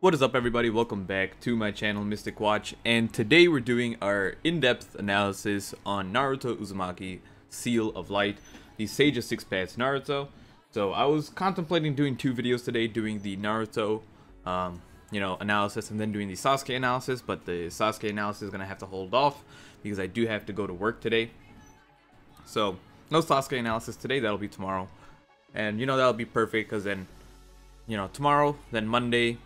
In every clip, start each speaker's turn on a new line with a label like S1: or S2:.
S1: What is up, everybody? Welcome back to my channel, Mystic Watch, and today we're doing our in-depth analysis on Naruto Uzumaki Seal of Light, the Sage of Six Paths Naruto. So I was contemplating doing two videos today, doing the Naruto analysis and then doing the Sasuke analysis, but the Sasuke analysis is gonna have to hold off because I do have to go to work today. So no Sasuke analysis today, that'll be tomorrow. And that'll be perfect because then tomorrow, then Monday,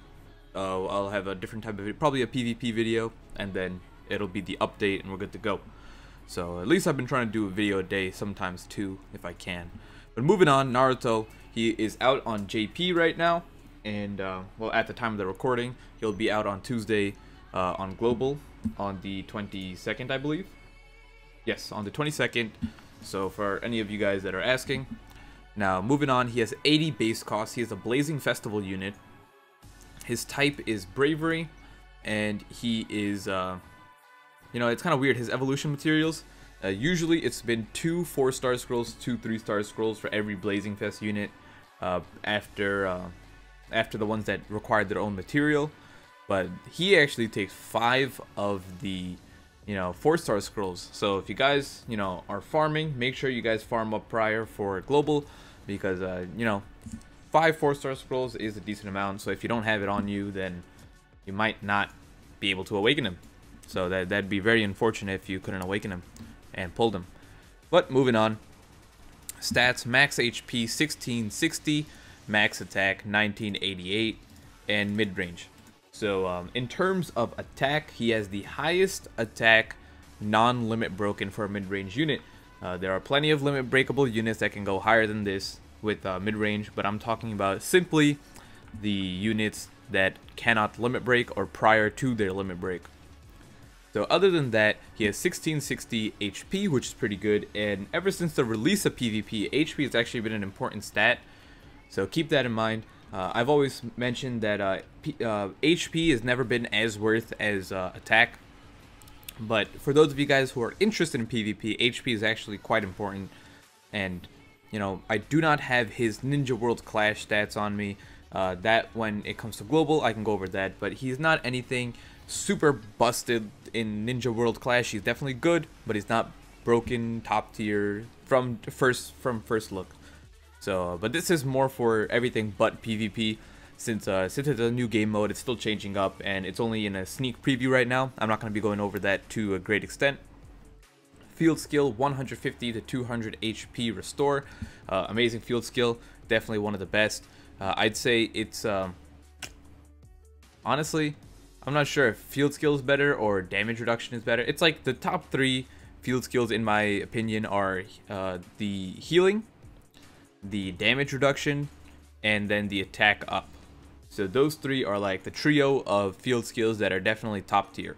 S1: I'll have a different type of video, probably a PvP video, and then it'll be the update and we're good to go. So at least I've been trying to do a video a day, sometimes two if I can. But moving on, Naruto, he is out on JP right now, and well, at the time of the recording, he'll be out on Tuesday on Global on the 22nd, I believe. Yes, on the 22nd. So for any of you guys that are asking. Now moving on, he has 80 base costs. He has a Blazing Festival unit. His type is Bravery, and he is, it's kind of weird. His evolution materials, usually it's been 2 4-star scrolls, 2 3-star scrolls for every Blazing Fest unit after the ones that required their own material. But he actually takes 5 of the, 4-star scrolls. So if you guys, are farming, make sure you guys farm up prior for Global, because, 5 4-star scrolls is a decent amount, so if you don't have it on you, then you might not be able to awaken him. So that'd be very unfortunate if you couldn't awaken him and pulled him. But moving on, stats: max HP 1660, max attack 1988, and mid-range. So in terms of attack, he has the highest attack non-limit broken for a mid-range unit. There are plenty of limit breakable units that can go higher than this with mid-range, but I'm talking about simply the units that cannot limit break or prior to their limit break. So other than that, he has 1660 HP, which is pretty good, and ever since the release of PvP, HP has actually been an important stat, so keep that in mind. I've always mentioned that HP has never been as worth as attack, but for those of you guys who are interested in PvP, HP is actually quite important. And I do not have his Ninja World Clash stats on me. That when it comes to Global, I can go over that. But he's not anything super busted in Ninja World Clash. He's definitely good, but he's not broken top tier from first look. So, but this is more for everything but PvP. Since it's a new game mode, it's still changing up, and it's only in a sneak preview right now. I'm not going to be going over that to a great extent. Field skill 150 to 200 HP restore. Amazing field skill, definitely one of the best. I'd say it's honestly, I'm not sure if field skill is better or damage reduction is better. It's like the top 3 field skills in my opinion are the healing, the damage reduction, and then the attack up. So those 3 are like the trio of field skills that are definitely top tier.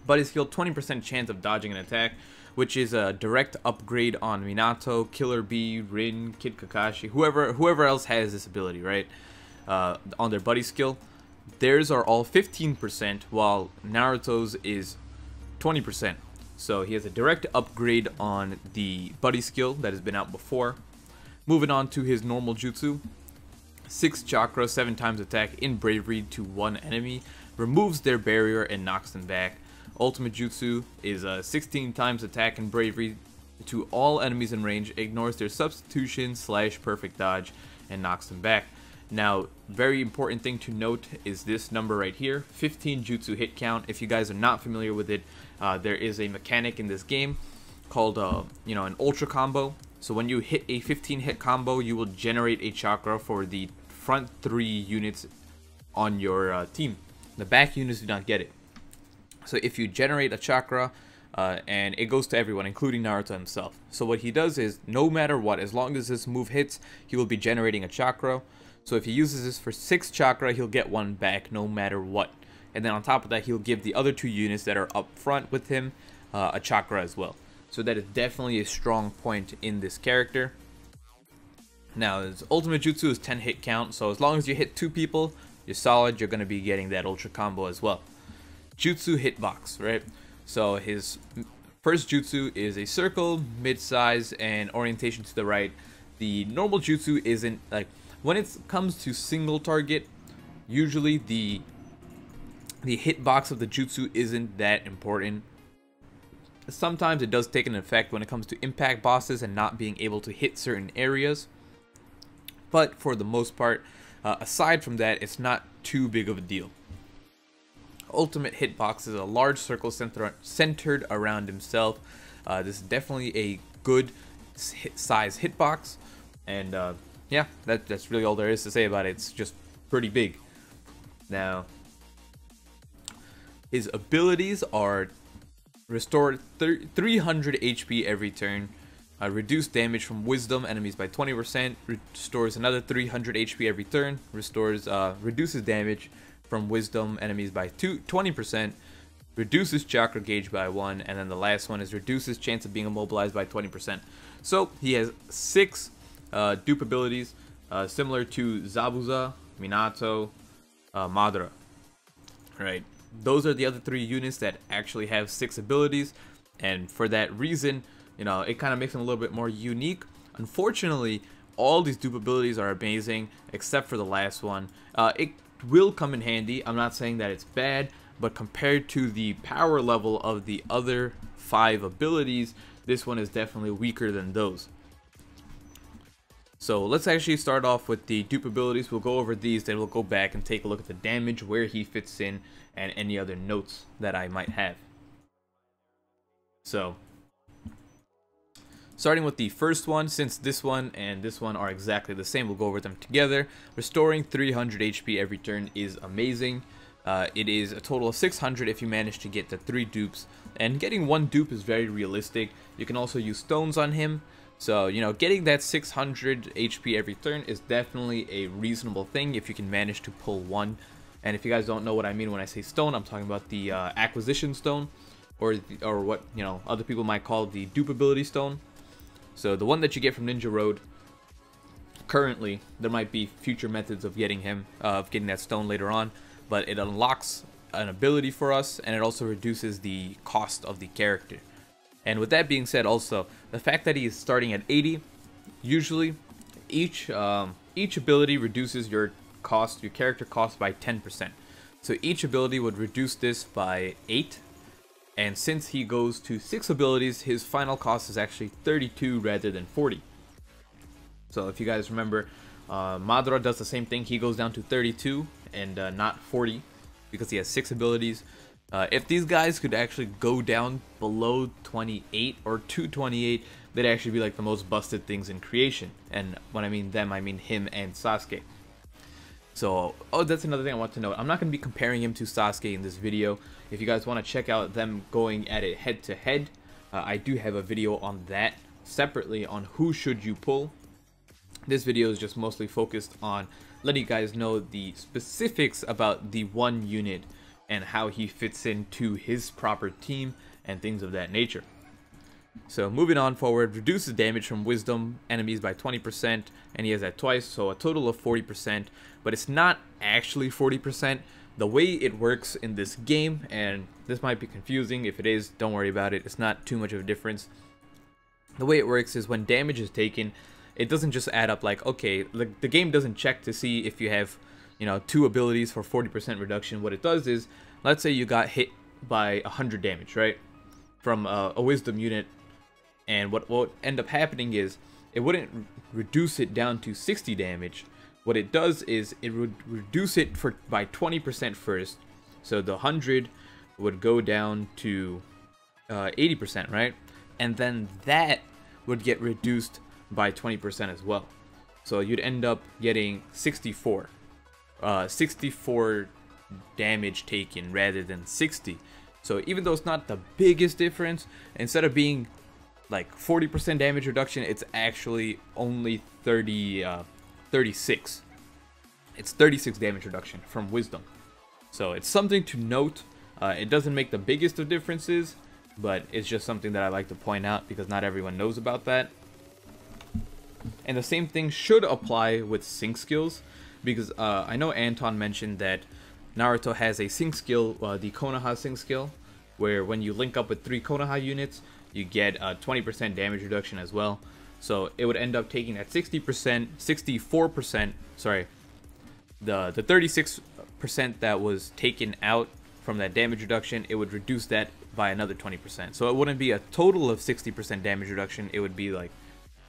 S1: But his healed 20% chance of dodging an attack, which is a direct upgrade on Minato, Killer Bee, Rin, Kid Kakashi, whoever else has this ability, right? On their buddy skill. Theirs are all 15%, while Naruto's is 20%. So he has a direct upgrade on the buddy skill that has been out before. Moving on to his normal jutsu. 6 chakra, 7 times attack in bravery to one enemy, removes their barrier and knocks them back. Ultimate Jutsu is 16 times attack and bravery to all enemies in range, ignores their substitution / perfect dodge, and knocks them back. Now, very important thing to note is this number right here, 15 Jutsu hit count. If you guys are not familiar with it, there is a mechanic in this game called an ultra combo. So when you hit a 15 hit combo, you will generate a chakra for the front 3 units on your team. The back units do not get it. So if you generate a chakra, and it goes to everyone, including Naruto himself. So what he does is, no matter what, as long as this move hits, he will be generating a chakra. So if he uses this for 6 chakra, he'll get 1 back no matter what. And then on top of that, he'll give the other 2 units that are up front with him a chakra as well. So that is definitely a strong point in this character. Now, his ultimate jutsu is 10 hit count, so as long as you hit 2 people, you're solid, you're going to be getting that ultra combo as well. Jutsu hitbox, right? So his first jutsu is a circle, mid-size, and orientation to the right. The normal jutsu isn't like, when it comes to single target, Usually the hitbox of the jutsu isn't that important. Sometimes it does take an effect when it comes to impact bosses and not being able to hit certain areas. But for the most part, aside from that, it's not too big of a deal. Ultimate hitbox is a large circle centered around himself. This is definitely a good size hitbox, and yeah, that's really all there is to say about it. It's just pretty big. Now, his abilities are restore 300 HP every turn, reduce damage from wisdom enemies by 20%, restores another 300 HP every turn, reduces damage from wisdom enemies by 20%, reduces chakra gauge by 1, and then the last one is reduces chance of being immobilized by 20%. So he has 6 dupe abilities, similar to Zabuza, Minato, Madara. Right. Those are the other 3 units that actually have 6 abilities, and for that reason, you know, it kind of makes them a little bit more unique. Unfortunately, all these dupe abilities are amazing except for the last one. It will come in handy. I'm not saying that it's bad, but compared to the power level of the other 5 abilities, this one is definitely weaker than those. So let's actually start off with the dupe abilities. We'll go over these, then we'll go back and take a look at the damage, where he fits in, and any other notes that I might have. So, starting with the first one, since this one and this one are exactly the same, we'll go over them together. Restoring 300 HP every turn is amazing. It is a total of 600 if you manage to get the 3 dupes, and getting 1 dupe is very realistic. You can also use stones on him. So, you know, getting that 600 HP every turn is definitely a reasonable thing if you can manage to pull 1. And if you guys don't know what I mean when I say stone, I'm talking about the acquisition stone, or what, you know, other people might call the dupe ability stone. So the one that you get from Ninja Road. Currently, there might be future methods of getting getting that stone later on, but it unlocks an ability for us, and it also reduces the cost of the character. And with that being said, also the fact that he is starting at 80, usually each ability reduces your character cost by 10%. So each ability would reduce this by 8, and since he goes to 6 abilities, his final cost is actually 32 rather than 40. So if you guys remember, Madara does the same thing. He goes down to 32 and not 40 because he has 6 abilities. If these guys could actually go down below 28 or 228, they'd actually be like the most busted things in creation. And when I mean them, I mean him and Sasuke. So, that's another thing I want to note. I'm not going to be comparing him to Sasuke in this video. If you guys want to check out them going at it head to head, I do have a video on that separately on who should you pull. This video is just mostly focused on letting you guys know the specifics about the one unit and how he fits into his proper team and things of that nature. So moving on forward, reduces damage from wisdom enemies by 20%, and he has that twice, so a total of 40%, but it's not actually 40%. The way it works in this game, and this might be confusing, if it is, don't worry about it, it's not too much of a difference. The way it works is when damage is taken, it doesn't just add up like, okay, the game doesn't check to see if you have, you know, 2 abilities for 40% reduction. What it does is, let's say you got hit by 100 damage, right, from a wisdom unit, and what would end up happening is it wouldn't reduce it down to 60 damage. What it does is it would reduce it by 20% first, so the 100 would go down to 80%, right, and then that would get reduced by 20% as well. So you'd end up getting 64 damage taken rather than 60. So even though it's not the biggest difference, instead of being like 40% damage reduction, it's actually only 36. It's 36 damage reduction from wisdom. So it's something to note. It doesn't make the biggest of differences, but it's just something that I like to point out because not everyone knows about that. And the same thing should apply with sync skills, because I know Anton mentioned that Naruto has a sync skill, the Konoha sync skill, where when you link up with 3 Konoha units, you get a 20% damage reduction as well. So it would end up taking that 64%, sorry, the 36 that was taken out from that damage reduction, it would reduce that by another 20%. So it wouldn't be a total of 60% damage reduction. It would be like,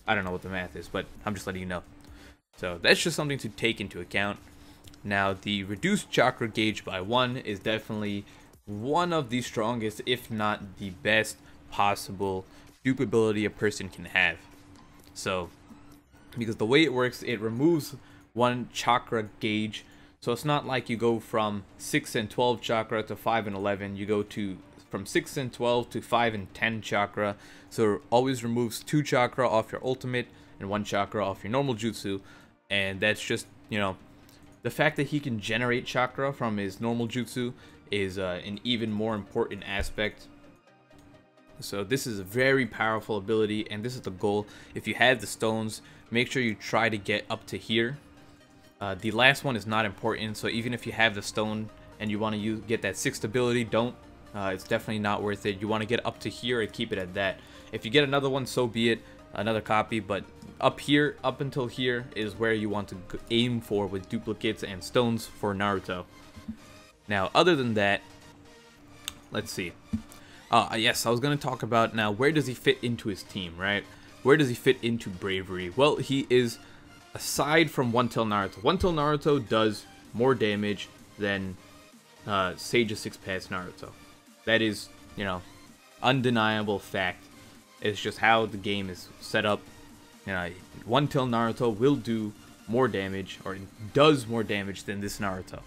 S1: I don't know what the math is, but I'm just letting you know. So that's just something to take into account. Now, the reduced chakra gauge by 1 is definitely one of the strongest, if not the best possible dupe ability a person can have. So, because the way it works, it removes 1 chakra gauge. So it's not like you go from 6 and 12 chakra to 5 and 11. You go to from 6 and 12 to 5 and 10 chakra. So it always removes 2 chakra off your ultimate and 1 chakra off your normal jutsu. And that's just, you know, the fact that he can generate chakra from his normal jutsu is an even more important aspect. So this is a very powerful ability, and this is the goal. If you have the stones, make sure you try to get up to here. The last one is not important, so even if you have the stone and you want to get that 6th ability, don't. It's definitely not worth it. You want to get up to here and keep it at that. If you get another one, so be it, another copy, but up here, up until here, is where you want to aim for with duplicates and stones for Naruto. Now, other than that, let's see. Yes, I was going to talk about now, where does he fit into his team, right? Where does he fit into bravery? Well, he is, aside from One Tail Naruto. One Tail Naruto does more damage than Sage of Six Paths Naruto. That is, you know, undeniable fact. It's just how the game is set up. You know, One Tail Naruto will do more damage, or does more damage than this Naruto.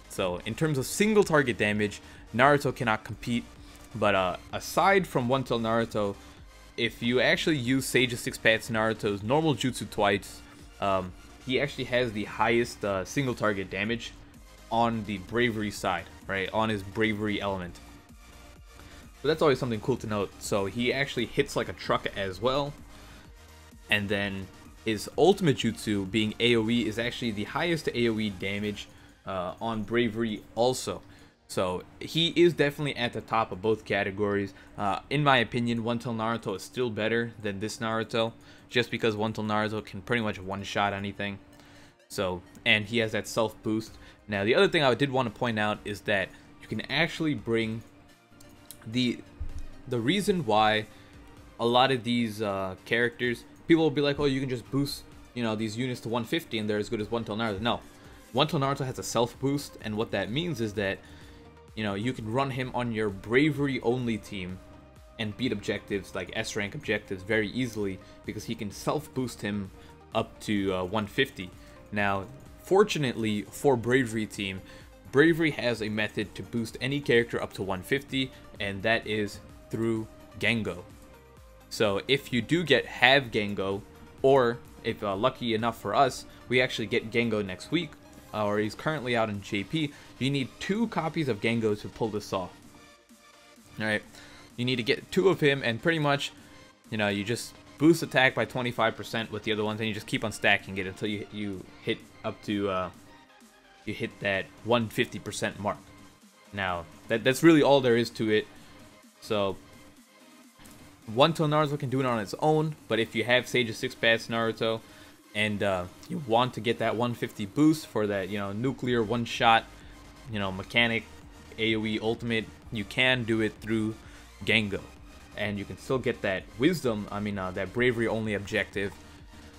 S1: So, in terms of single target damage, Naruto cannot compete. But aside from One Tail Naruto, if you actually use Sage of Six Paths Naruto's normal jutsu twice, he actually has the highest single target damage on the bravery side, right? On his bravery element. So that's always something cool to note. So he actually hits like a truck as well. And then his ultimate jutsu, being AoE, is actually the highest AoE damage on bravery also. So he is definitely at the top of both categories. In my opinion, One Tail Naruto is still better than this Naruto, just because One Tail Naruto can pretty much one-shot anything. So, and he has that self-boost. Now, the other thing I did want to point out is that you can actually bring the reason why a lot of these characters, people will be like, oh, you can just boost, you know, these units to 150 and they're as good as One Tail Naruto. No, One Tail Naruto has a self-boost, and what that means is that, you know, you can run him on your bravery only team and beat objectives like S rank objectives very easily, because he can self-boost him up to 150. Now, fortunately for bravery team, bravery has a method to boost any character up to 150, and that is through Gengo. So if you do have Gengo, or if lucky enough for us, we actually get Gengo next week, or he's currently out in JP, you need 2 copies of Gengo to pull this off. Alright, you need to get 2 of him, and pretty much, you know, you just boost attack by 25% with the other ones, and you just keep on stacking it until you hit up to, you hit that 150% mark. Now, that's really all there is to it. So, One Tail Naruto can do it on its own, but if you have Sage of Six Paths Naruto, and you want to get that 150 boost for that, you know, nuclear one-shot, you know, mechanic AoE ultimate, you can do it through Gengo, and you can still get that wisdom, that bravery only objective.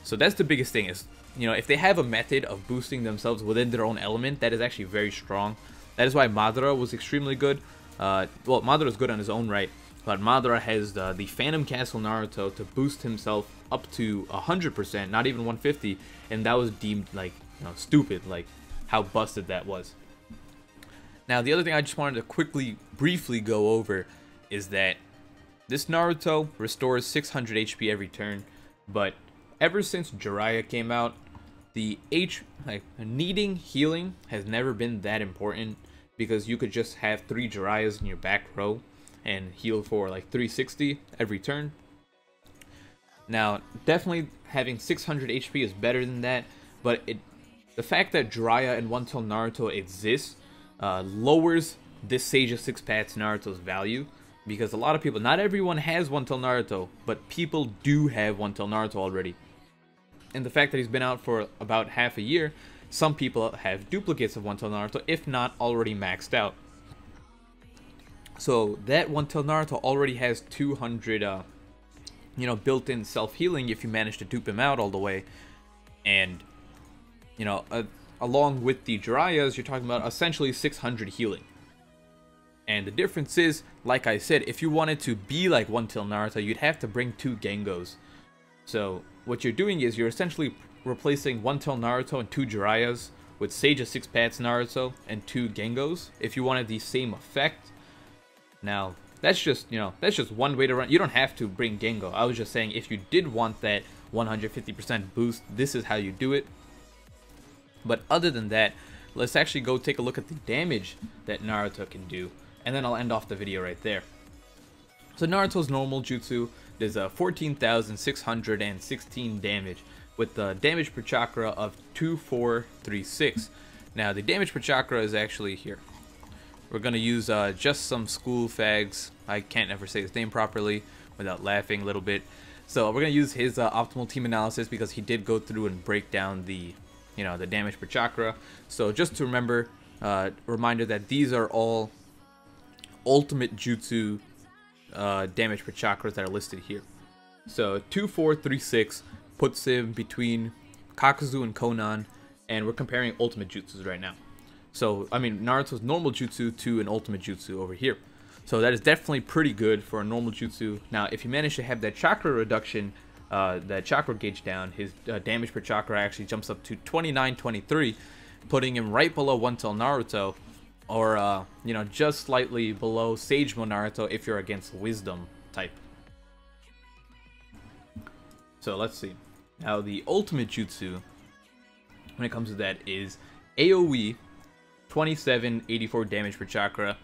S1: So that's the biggest thing, is, you know, if they have a method of boosting themselves within their own element, that is actually very strong. That is why Madara was extremely good. Well, Madara is good on his own right, but Madara has the Phantom Castle Naruto to boost himself up to 100%, not even 150, and that was deemed, like, you know, stupid, like how busted that was. Now, the other thing I just wanted to briefly go over is that this Naruto restores 600 HP every turn, but ever since Jiraiya came out, the needing healing has never been that important, because you could just have 3 Jiraiya's in your back row and heal for like 360 every turn. Now, definitely having 600 HP is better than that, but the fact that Jiraiya and One Tail Naruto exists lowers this Sage of Six Paths Naruto's value, because a lot of people, not everyone has One Tail Naruto, but people do have One Tail Naruto already. And the fact that he's been out for about half a year some people have duplicates of one-tailed Naruto, if not already maxed out. So that one-tailed Naruto already has 200, you know, built-in self-healing if you manage to dupe him out all the way. And, you know, along with the Jiraiya's, you're talking about essentially 600 healing. And the difference is, like I said, if you wanted to be like one-tailed Naruto, you'd have to bring 2 Gengos. So what you're doing is you're essentially replacing one-tailed Naruto and 2 Jiraiyas with Sage of 6 Paths Naruto and 2 Gengos if you wanted the same effect. Now, that's just, you know, that's just one way to run. You don't have to bring Gengo. I was just saying if you did want that 150% boost, this is how you do it. But other than that, let's actually go take a look at the damage that Naruto can do, and then I'll end off the video right there. So Naruto's normal jutsu does 14,616 damage with the damage per chakra of 2436. Now the damage per chakra is actually here. We're gonna use just some school fags. I can't ever say his name properly without laughing a little bit. So we're gonna use his optimal team analysis because he did go through and break down the, you know, the damage per chakra. So just to remember, reminder that these are all ultimate jutsu damage per chakras that are listed here. So 2436 puts him between Kakuzu and Konan, and we're comparing ultimate jutsus right now. So I mean Naruto's normal jutsu to an ultimate jutsu over here. So that is definitely pretty good for a normal jutsu. Now if you manage to have that chakra reduction, that chakra gauge down, his damage per chakra actually jumps up to 2923, putting him right below one-tailed Naruto, or you know, just slightly below Sage Mode Naruto if you're against Wisdom type. So let's see. Now the ultimate jutsu, when it comes to that, is AoE 2784 damage per chakra.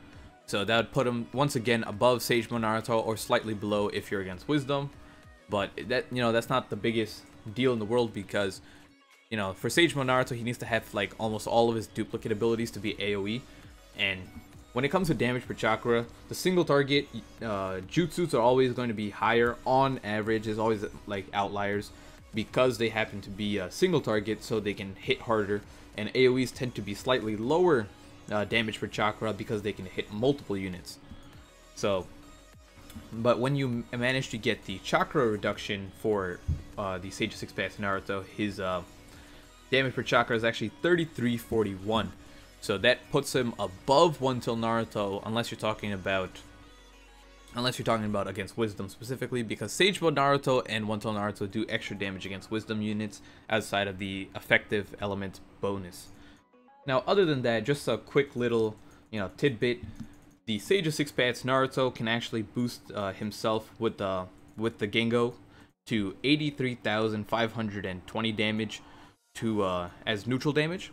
S1: So that would put him once again above Sage Mode Naruto or slightly below if you're against Wisdom. But that, you know, that's not the biggest deal in the world because, you know, for Sage Mode Naruto, he needs to have like almost all of his duplicate abilities to be AoE. And when it comes to damage per chakra, the single target jutsus are always going to be higher on average. There's always like outliers because they happen to be a single target, so they can hit harder. And AoEs tend to be slightly lower damage per chakra because they can hit multiple units. So, but when you manage to get the chakra reduction for the Sage of 6 Paths Naruto, his damage per chakra is actually 3341. So that puts him above one-tailed Naruto, unless you're talking about against Wisdom specifically, because Sage Mode Naruto and one-tailed Naruto do extra damage against Wisdom units outside of the effective element bonus. Now, other than that, just a quick little, you know, tidbit. The Sage of 6 Paths Naruto can actually boost himself with the Gengo to 83,520 damage to as neutral damage,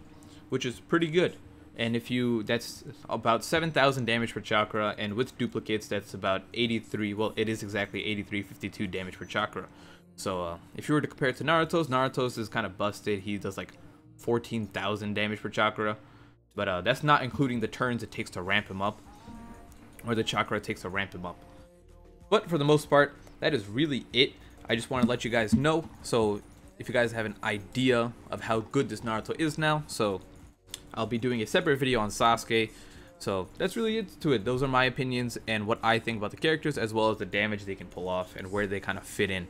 S1: which is pretty good. And if you, that's about 7,000 damage per chakra, and with duplicates, that's about 83, well, it is exactly 8352 damage per chakra. So if you were to compare it to Naruto's is kind of busted. He does like 14,000 damage per chakra, but that's not including the turns it takes to ramp him up, or the chakra it takes to ramp him up. But for the most part, that is really it. I just want to let you guys know, so if you guys have an idea of how good this Naruto is now. So I'll be doing a separate video on Sasuke. So that's really it to it. Those are my opinions and what I think about the characters, as well as the damage they can pull off and where they kind of fit in.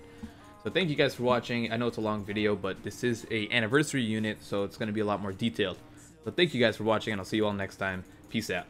S1: So thank you guys for watching. I know it's a long video, but this is a anniversary unit, so it's going to be a lot more detailed. So thank you guys for watching, and I'll see you all next time. Peace out.